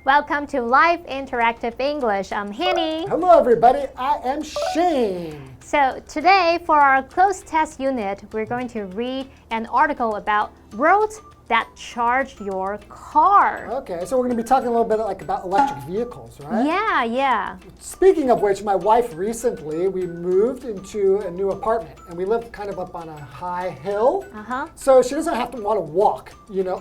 Welcome to Live Interactive English. I'm Hanny. Hello, everybody. I am Shane. So today, for our Cloze Test unit, we're going to read an article about roads that charge your car. Okay, so we're going to be talking a little bit about electric vehicles, right? Yeah. Speaking of which, my wife recently, we moved into a new apartment, and we live kind of up on a high hill. So she doesn't have to want to walk,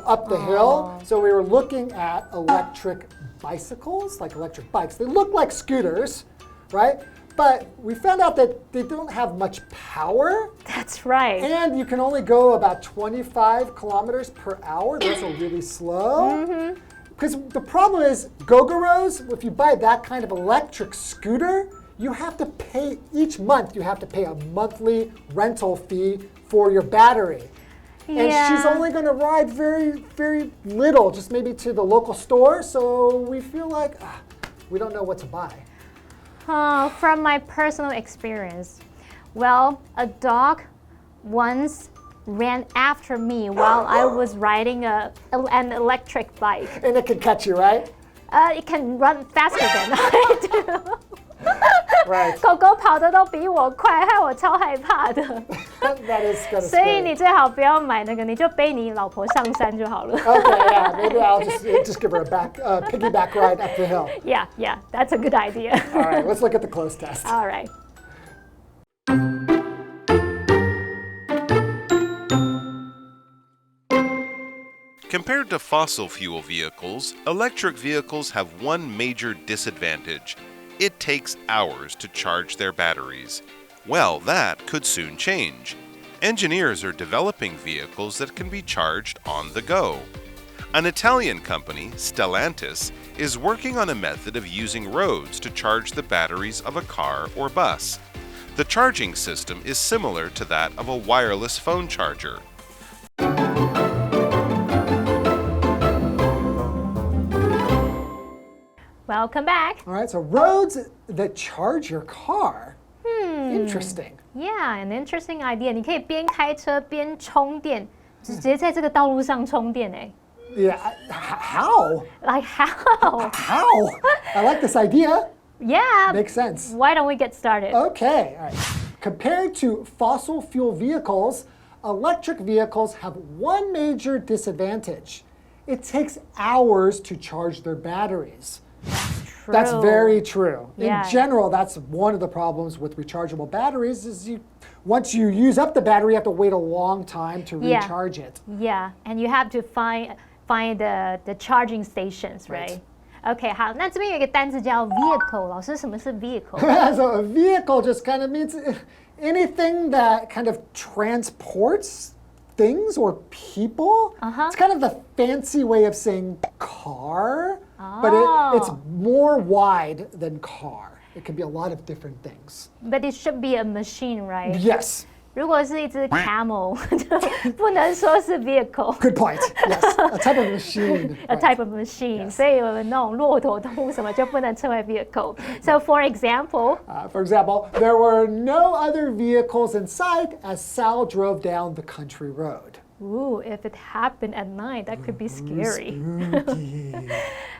up the hill. So we were looking at electric bicycles, like electric bikes. They look like scooters, right? But we found out that they don't have much power. That's right. And you can only go about 25 kilometers per hour. Those are really slow. Because the problem is, Gogoros, if you buy that kind of electric scooter, you have to pay each month. You have to pay a monthly rental fee for your battery. And she's only going to ride very, very little, just maybe to the local store. So we feel like we don't know what to buy. From my personal experience, well, a dog once ran after me while I was riding an electric bike. And it can catch you, right? It can run faster than I do. Right. 狗狗跑得都比我快，害我超害怕的。That is kind of 所以你最好不要买那个，你就背你老婆上山就好了。Okay, yeah, maybe I'll just give her a piggyback ride up the hill. Yeah, that's a good idea. All right, let's look at the Cloze Test. All right. Compared to fossil fuel vehicles, electric vehicles have one major disadvantage. It takes hours to charge their batteries. Well, that could soon change. Engineers are developing vehicles that can be charged on the go. An Italian company, Stellantis, is working on a method of using roads to charge the batteries of a car or bus. The charging system is similar to that of a wireless phone charger. Welcome back. All right, so roads that charge your car. Interesting. Yeah, an interesting idea. 你可以边开车边充电，直接在这个道路上充电哎。Yeah, how? Like how? How? I like this idea. Yeah. Makes sense. Why don't we get started? Okay, all right. Compared to fossil fuel vehicles, electric vehicles have one major disadvantage. It takes hours to charge their batteries. That's very true. In general, that's one of the problems with rechargeable batteries is once you use up the battery, you have to wait a long time to recharge it. Yeah, and you have to find the charging stations, right? Okay, 好，那这边有一个单字叫 vehicle。老师，什么是 vehicle? So a vehicle just kind of means anything that kind of transports things or people. It's kind of the fancy way of saying car, but it's more wide than car. It can be a lot of different things. But it should be a machine, right? Yes. 如果是一只 camel 就不能说是 vehicle. Good point. Yes, a type of machine. A type of machine. 所以我们那种骆驼动物什么就不能称为 vehicle. So for example, there were no other vehicles in sight as Sal drove down the country road. Ooh, if it happened at night, that could be scary.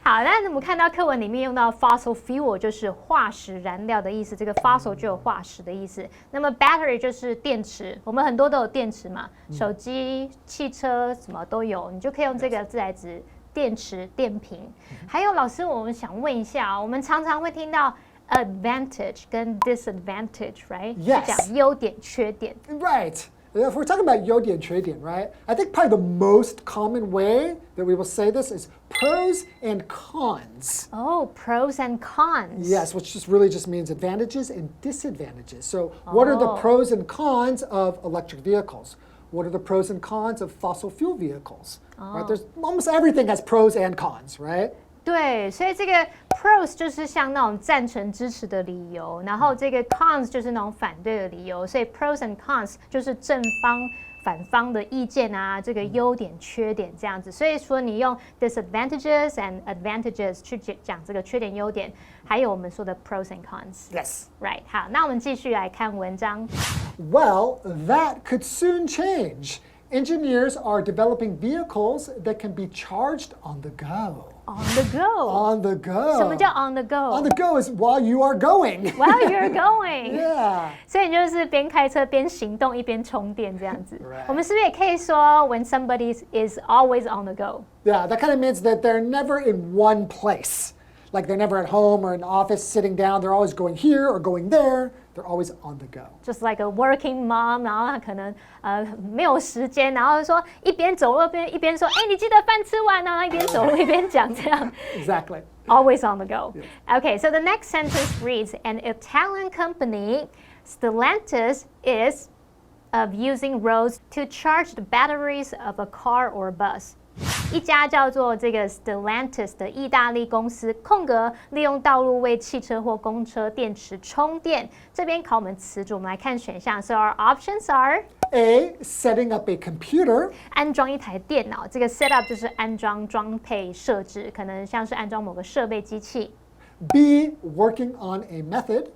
好，那我们看到课文里面用到 fossil fuel 就是化石燃料的意思，这个 fossil 就有化石的意思。那么 battery 就是电池，我们很多都有电池嘛，手机、汽车什么都有，你就可以用这个字来指电池、电瓶。还有老师，我们想问一下，我们常常会听到 advantage 跟 disadvantage, right? Yes. 是讲优点、缺点。Right. If we're talking about 优点缺点, right? I think probably the most common way that we will say this is pros and cons. Oh, pros and cons. Yes, which just means advantages and disadvantages. So what are the pros and cons of electric vehicles? What are the pros and cons of fossil fuel vehicles? Right? There's almost everything has pros and cons, right? 对，所以这个 pros 就是像那种赞成支持的理由，然后这个 cons 就是那种反对的理由，所以 pros and cons 就是正方反方的意见啊，这个优点缺点这样子。所以说你用 disadvantages and advantages 去讲这个缺点优点，还有我们说的 pros and cons。Yes. Right. 好，那我们继续来看文章。Well, that could soon change. Engineers are developing vehicles that can be charged on the go. On the go. On the go. 什么叫 on the go? On the go is while you are going. While you're going. Yeah. 所以你就是边开车边行动一边充电这样子。Right. 我们是不是也可以说 when somebody is always on the go? Yeah, that kind of means that they're never in one place. Like they're never at home or in an office sitting down. They're always going here or going there. They're always on the go. Just like a working mom, 然后他可能没有时间，然后说一边走路一边说，哎，你记得饭吃完啊，一边走路一边讲这样。Exactly. Always on the go. Okay, so the next sentence reads, an Italian company, Stellantis, is of using roads to charge the batteries of a car or bus. 一家叫做这个 Stellantis 的意大利公司，利用道路为汽车或公车电池充电。这边考我们词组，我们来看选项。So our options are A, setting up a computer. 安装一台电脑，这个 set up 就是安装、装配、设置，可能像是安装某个设备机器。B, working on a method.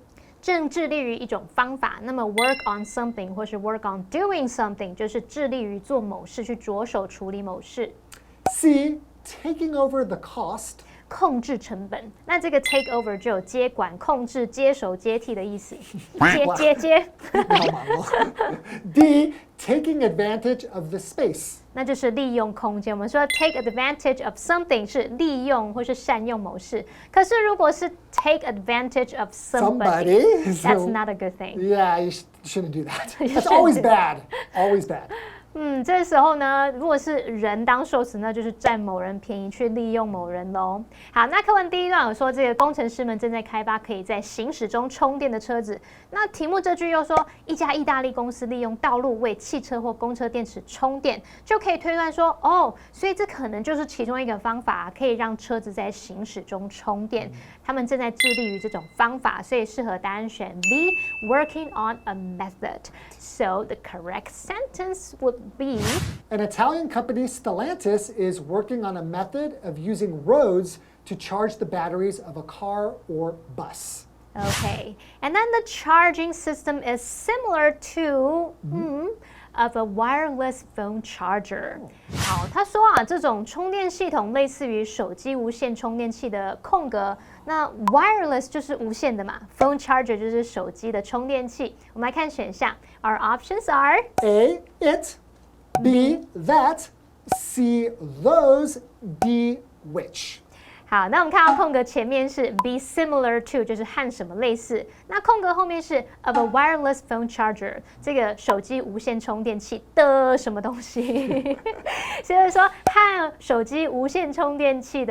正致力于一种方法，那么 work on something 或是 work on doing something 就是致力于做某事，去着手处理某事。C, taking over the cost. 控制成本，那这个 take over 就有接管、控制、接手、接替的意思。接。D, taking advantage of the space. 那就是利用空间。我们说 take advantage of something 是利用或是善用某事，可是如果是 take advantage of somebody, that's not a good thing. Yeah, you shouldn't do that. That's always bad. Always bad. 这时候呢，如果是人当受词，那就是占某人便宜，去利用某人咯。好，那课文第一段有说，这个工程师们正在开发可以在行驶中充电的车子。那题目这句又说，一家意大利公司利用道路为汽车或公车电池充电，就可以推断说，哦，所以这可能就是其中一个方法，可以让车子在行驶中充电。他们正在致力于这种方法，所以适合答案选 B, working on a method. So the correct sentence would be An Italian company, Stellantis, is working on a method of using roads to charge the batteries of a car or bus. Okay, and then the charging system is similar to of a wireless phone charger. 好，他说啊，这种充电系统类似于手机无线充电器的空格。那 wireless 就是无线的嘛 ，phone charger 就是手机的充电器。我们来看选项 ，Our options are A, it. B, that. C, those. D, which. 好，那我们看到空格前面是 be similar to， 就是和什么类似。那空格后面是 of a wireless phone charger， 这个手机无线充电器的什么东西？所以说和手机无线充电器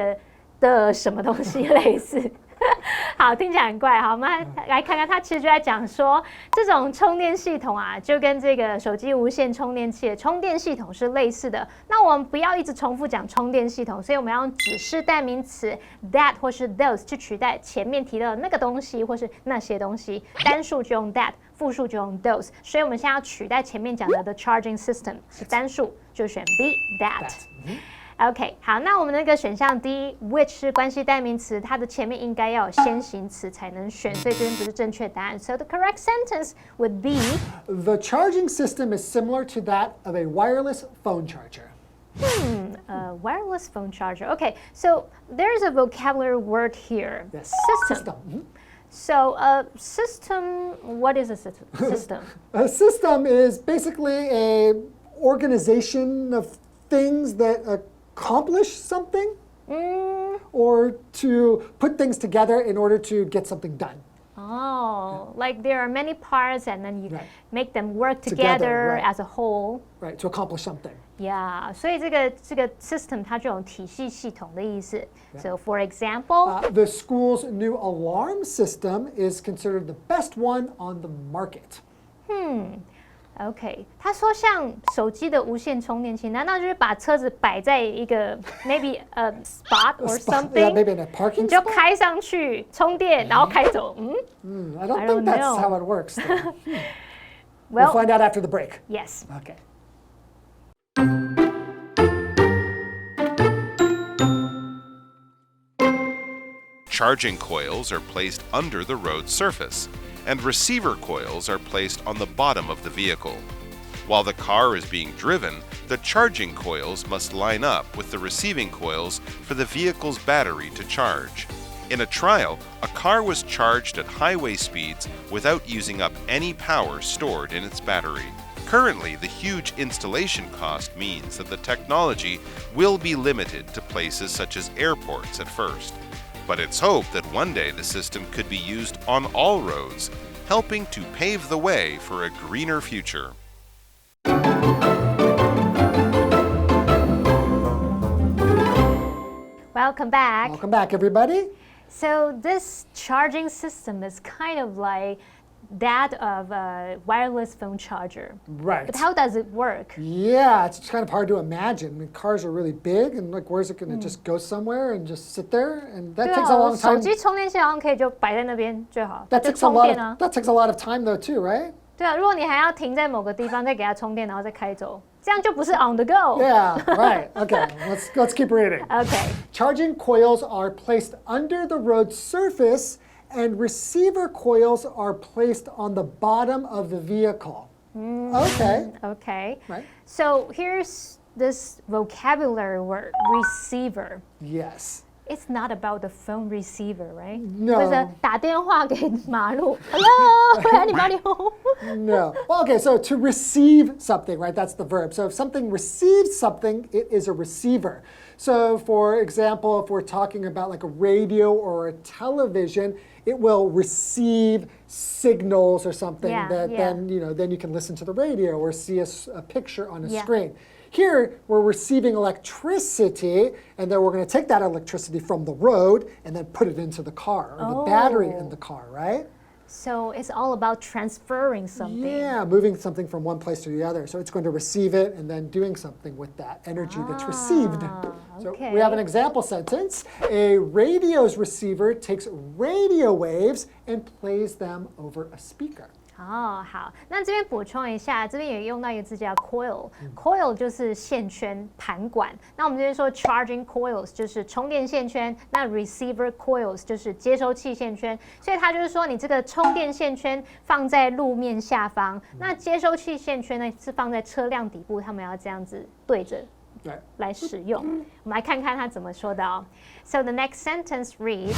的什么东西类似。好，听起来很怪。好，我们来看看，它其实就在讲说，这种充电系统啊，就跟这个手机无线充电器的充电系统是类似的。那我们不要一直重复讲充电系统，所以我们要用指示代名词 that 或是 those 去取代前面提到的那个东西或是那些东西。单数就用 that， 复数就用 those。所以我们现在要取代前面讲的 the charging system 是单数，就选 B that。OK， 好，那我们那个选项 D which 是关系代名词，它的前面应该要有先行词才能选，所以这边不是正确答案。So the correct sentence would be The charging system is similar to that of a wireless phone charger. A wireless phone charger. Okay, so there's a vocabulary word here. Yes. System. So a system, what is a system? A system is basically a organization of things that accomplish something or to put things together in order to get something done. Oh, like there are many parts and then you Right. make them work together right. as a whole. Right, to accomplish something. Yeah, 所以这个 system 它就有体系系统的意思。So for example, The school's new alarm system is considered the best one on the market. OK， 他说像手机的无线充电器，难道就是把车子摆在一个 maybe a spot or something？ Yeah, maybe in a parking 你就 spot? 开上去充电，然后开走。I don't I think don't that's know. how it works. though. Well, We'll find out after the break. yes. Okay. Charging coils are placed under the road surface, and receiver coils are placed on the bottom of the vehicle. While the car is being driven, the charging coils must line up with the receiving coils for the vehicle's battery to charge. In a trial, a car was charged at highway speeds without using up any power stored in its battery. Currently, the huge installation cost means that the technology will be limited to places such as airports at first. But it's hoped that one day the system could be used on all roads, helping to pave the way for a greener future. Welcome back. Welcome back, everybody. So this charging system is kind of like that of a wireless phone charger. Right. But how does it work? Yeah, it's kind of hard to imagine. I mean, cars are really big, and like, where's it going to just go somewhere and just sit there? And that takes a long 手 time. 机充电线好像可以就摆在那边就好， That 就 takes a 充 lot 电 of 啊。 that takes a lot of time though too, right? 对啊，如果你还要停在某个地方再给它充电，然后再开走，这样就不是 on the go。 Yeah, right. Okay, let's keep reading. Okay. Charging coils are placed under the road surface, and receiver coils are placed on the bottom of the vehicle. Okay. Okay. Right. So here's this vocabulary word, receiver. Yes. It's not about the phone receiver, right? No. 或者打电话给马路 ，Hello， 你哪里好？ No. Well, okay, so to receive something, right? That's the verb. So if something receives something, it is a receiver. So for example, if we're talking about like a radio or a television, it will receive signals or something that then you can listen to the radio or see a picture on a screen. Here, we're receiving electricity, and then we're going to take that electricity from the road and then put it into the car, or the battery in the car, right? So it's all about transferring something. Yeah, moving something from one place to the other. So it's going to receive it and then doing something with that energy that's received. So we have an example sentence. A radio's receiver takes radio waves and plays them over a speaker. 哦，好，那这边补充一下，这边也用到一个字叫 coil，coil 就是线圈盘管。那我们这边说 charging coils 就是充电线圈，那 receiver coils 就是接收器线圈。所以它就是说，你这个充电线圈放在路面下方，那接收器线圈呢是放在车辆底部，他们要这样子对着来使用。我们来看看它怎么说的哦。So the next sentence reads,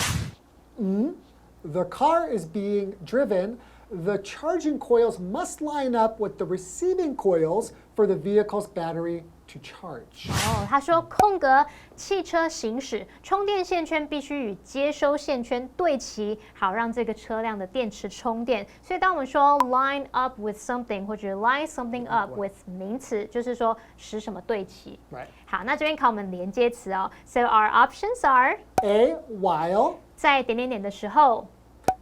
The car is being driven.The charging coils must line up with the receiving coils for the vehicle's battery to charge. 哦，他说空格汽车行驶，充电线圈必须与接收线圈对齐，好让这个车辆的电池充电。所以当我们说 line up with something 或者 line something up with 名词，就是说使什么对齐。Right. 好，那这边考我们连接词哦。So our options are A, while. 在点点点的时候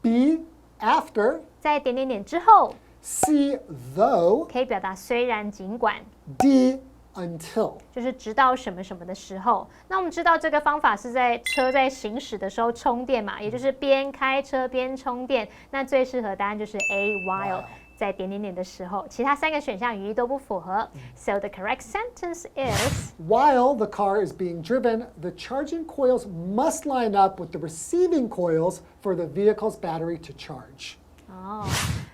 B, after. 在点点点之后 C, though. 可以表达虽然尽管 D, until. 就是直到什么什么的时候。那我们知道这个方法是在车在行驶的时候充电嘛，也就是边开车边充电。那最适合答案就是 A, while 在点点点的时候。其他三个选项语义都不符合。So the correct sentence is While the car is being driven, the charging coils must line up with the receiving coils for the vehicle's battery to charge. 哦，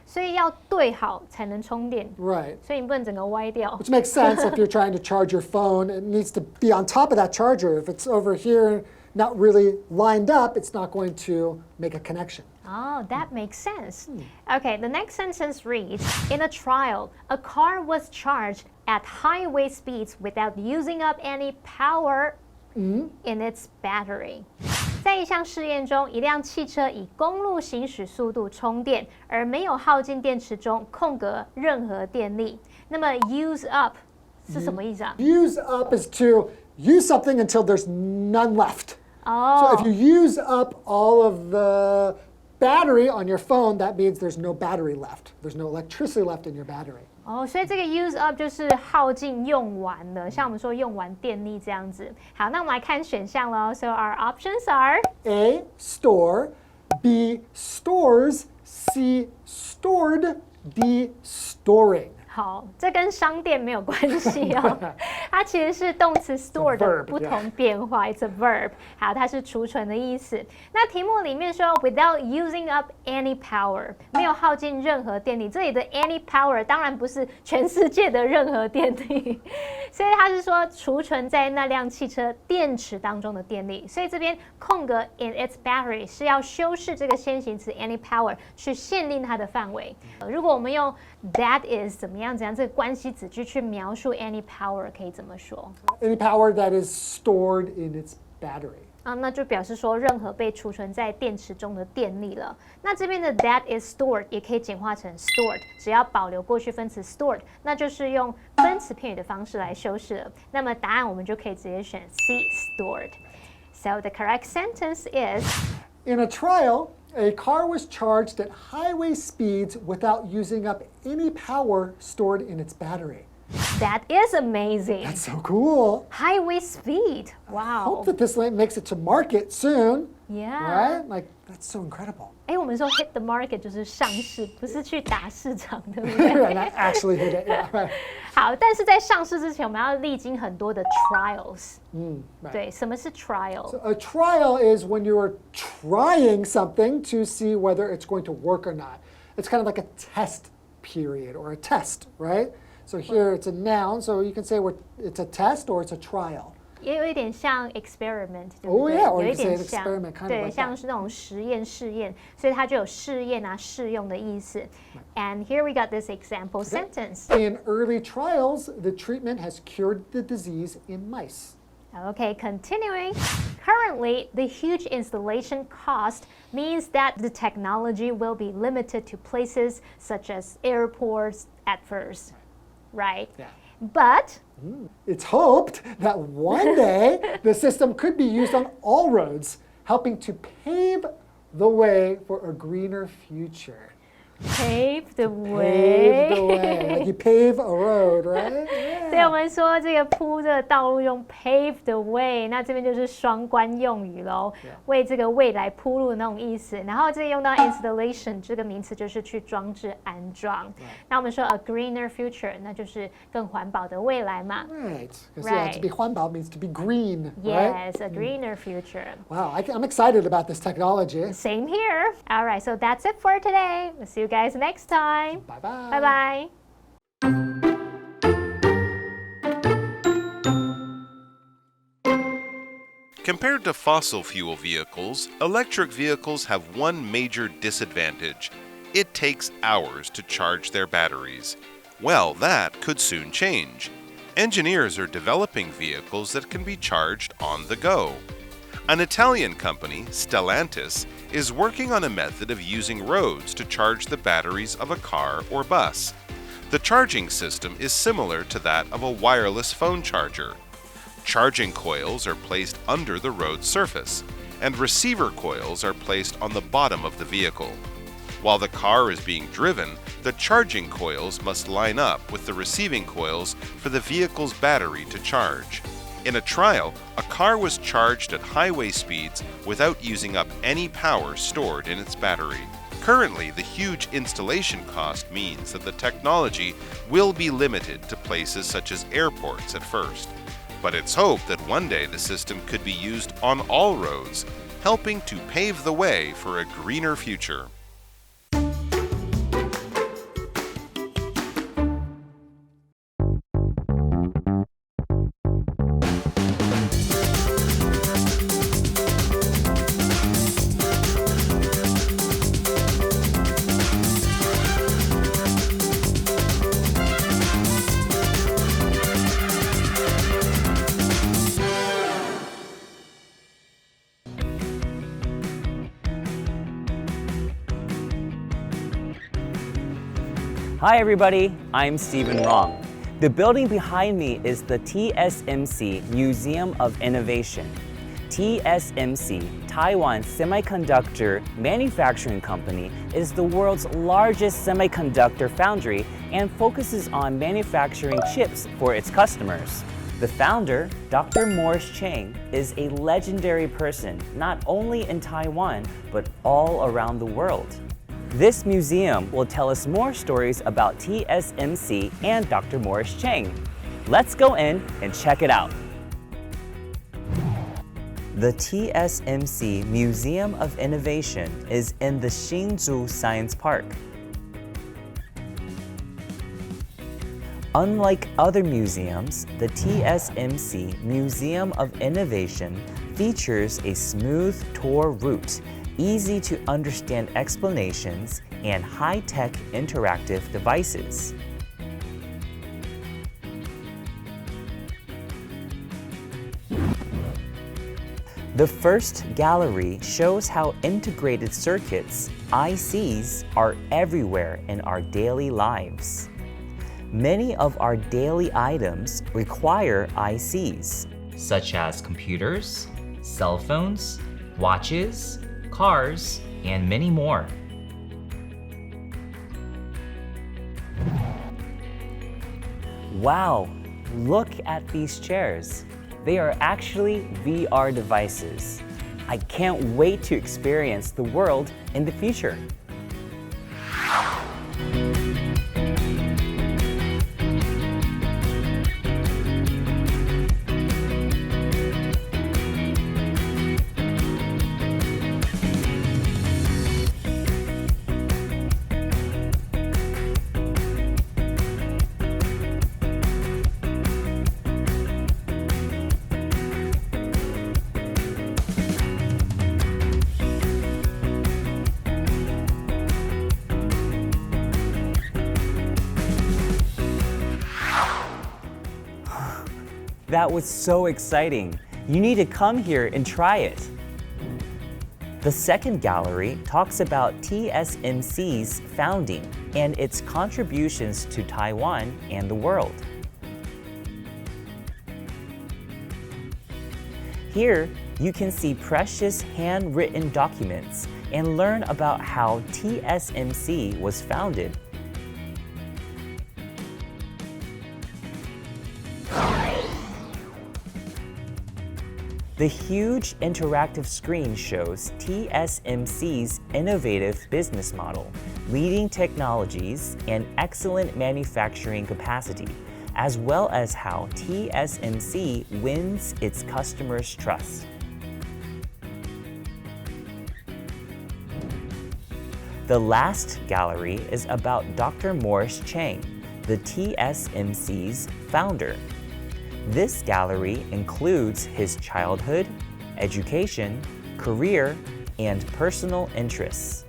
所以要对好才能充电。Right. 所以你不能整个歪掉。 Which makes sense if you're trying to charge your phone. It needs to be on top of that charger. If it's over here, not really lined up, it's not going to make a connection. Oh, that makes sense. Okay, the next sentence reads, In a trial, a car was charged at highway speeds without using up any power in its battery. 在一项试验中，一辆汽车以公路行驶速度充电，而没有耗尽电池中空格任何电力。那么 use up 是什么意思啊？ Use up is to use something until there's none left. Oh. So if you use up all of the battery on your phone, that means there's no battery left. There's no electricity left in your battery. 哦，所以这个 use up 就是耗尽、用完了，像我们说用完电力这样子。好，那我们来看选项喽。So our options are A, store. B, stores. C, stored. D, storing. 好，这跟商店没有关系哦。它其实是动词 store 的 verb, 不同变化 ，it's a verb。好，它是储存的意思。那题目里面说 without using up any power， 没有耗尽任何电力。这里的 any power 当然不是全世界的任何电力，所以它是说储存在那辆汽车电池当中的电力。所以这边空格 in its battery 是要修饰这个先行词 any power 去限定它的范围。如果我们用 that is 怎么样这个关系子句去描述 any power 可以怎么说？ Any power that is stored in its battery. 那就表示说任何被储存在电池中的电力了。那这边的 that is stored 也可以简化成 stored， 只要保留过去分词 stored， 那就是用分词片语的方式来修饰了。那么答案我们就可以直接选 C stored。So the correct sentence is In a trial, a car was charged at highway speeds without using up any power stored in its battery. That is amazing. That's so cool. Highway speed. Wow. Hope that this makes it to market soon. Yeah. Right? Like, that's so incredible. 我们说 hit the market 就是上市，不是去打市场，对不对？ And I actually hit it. Yeah, right. 好，但是在上市之前，我们要历经很多的 trials。Right. 对，什么是 trial？ So a trial is when you are trying something to see whether it's going to work or not. It's kind of like a test period or a test, right? So here it's a noun, so you can say it's a test or it's a trial. 也有一点像 experiment， 对不 Oh 对？ yeah, or 有 you 一 can say 点 an 像， experiment, kind of 对， like 像 that. 是那种实验，所以它就有试验啊、试用的意思。And here we got this example sentence. In early trials, the treatment has cured the disease in mice. Okay, continuing. Currently, the huge installation cost means that the technology will be limited to places such as airports at first, right? Yeah. But It's hoped that one day the system could be used on all roads, helping to pave the way for a greener future. pave the Pave the way. way. Like you pave a road, right? 所以我们说这个铺这个道路用 pave the way， 那这边就是双关用语喽，为这个未来铺路的那种意思。然后这个用到 installation 这个名词就是去装置安装。那我们说 a greener future， 那就是更环保的未来嘛。Right. Because yeah, to be 环保 means to be green, right? Yes, a greener future. Wow, I'm excited about this technology. Same here. All right, so that's it for today. We'll see you guys next time. Bye-bye. Bye bye. Compared to fossil fuel vehicles, electric vehicles have one major disadvantage. It takes hours to charge their batteries. Well, that could soon change. Engineers are developing vehicles that can be charged on the go. An Italian company, Stellantis, is working on a method of using roads to charge the batteries of a car or bus. The charging system is similar to that of a wireless phone charger. Charging coils are placed under the road surface, and receiver coils are placed on the bottom of the vehicle. While the car is being driven, the charging coils must line up with the receiving coils for the vehicle's battery to charge. In a trial, a car was charged at highway speeds without using up any power stored in its battery. Currently, the huge installation cost means that the technology will be limited to places such as airports at first. But it's hoped that one day the system could be used on all roads, helping to pave the way for a greener future. Hi everybody, I'm Stephen Rong. The building behind me is the TSMC Museum of Innovation. TSMC, Taiwan's semiconductor manufacturing company, is the world's largest semiconductor foundry and focuses on manufacturing chips for its customers. The founder, Dr. Morris Chang, is a legendary person not only in Taiwan, but all around the world. This museum will tell us more stories about TSMC and Dr. Morris Chang. Let's go in and check it out. The TSMC Museum of Innovation is in the Hsinchu Science Park. Unlike other museums, the TSMC Museum of Innovation features a smooth tour route, easy to understand explanations, and high-tech interactive devices. The first gallery shows how integrated circuits, ICs, are everywhere in our daily lives. Many of our daily items require ICs, such as computers, cell phones, watches, cars, and many more. Wow, look at these chairs. They are actually VR devices. I can't wait to experience the world in the future. That was so exciting. You need to come here and try it. The second gallery talks about TSMC's founding and its contributions to Taiwan and the world. Here, you can see precious handwritten documents and learn about how TSMC was founded. The huge interactive screen shows TSMC's innovative business model, leading technologies, and excellent manufacturing capacity, as well as how TSMC wins its customers' trust. The last gallery is about Dr. Morris Chang, the TSMC's founder. This gallery includes his childhood, education, career, and personal interests.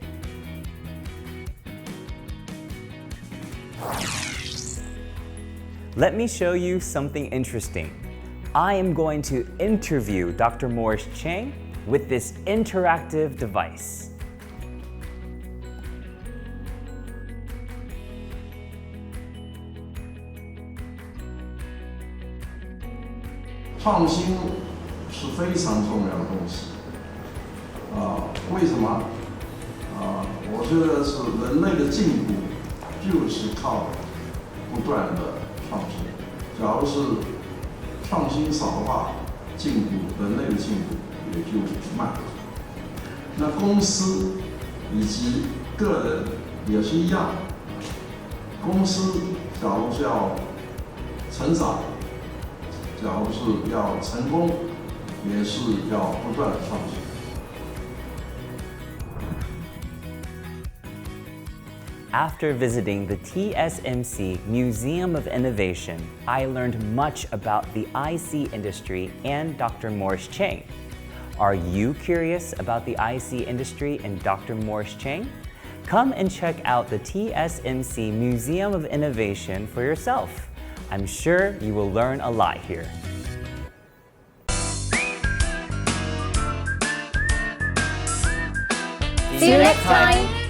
Let me show you something interesting. I am going to interview Dr. Morris Chang with this interactive device.創新是非常重要的东西，为什么？我觉得是人类的进步就是靠不断的创新。假如是创新少的话，人类的进步也就慢。那公司以及个人也是一样，公司假如是要成长。假如是要成功，也是要不断的创新。After visiting the TSMC Museum of Innovation, I learned much about the IC industry and Dr. Morris Chang. Are you curious about the IC industry and Dr. Morris Chang? Come and check out the TSMC Museum of Innovation for yourself. I'm sure you will learn a lot here. See you next time!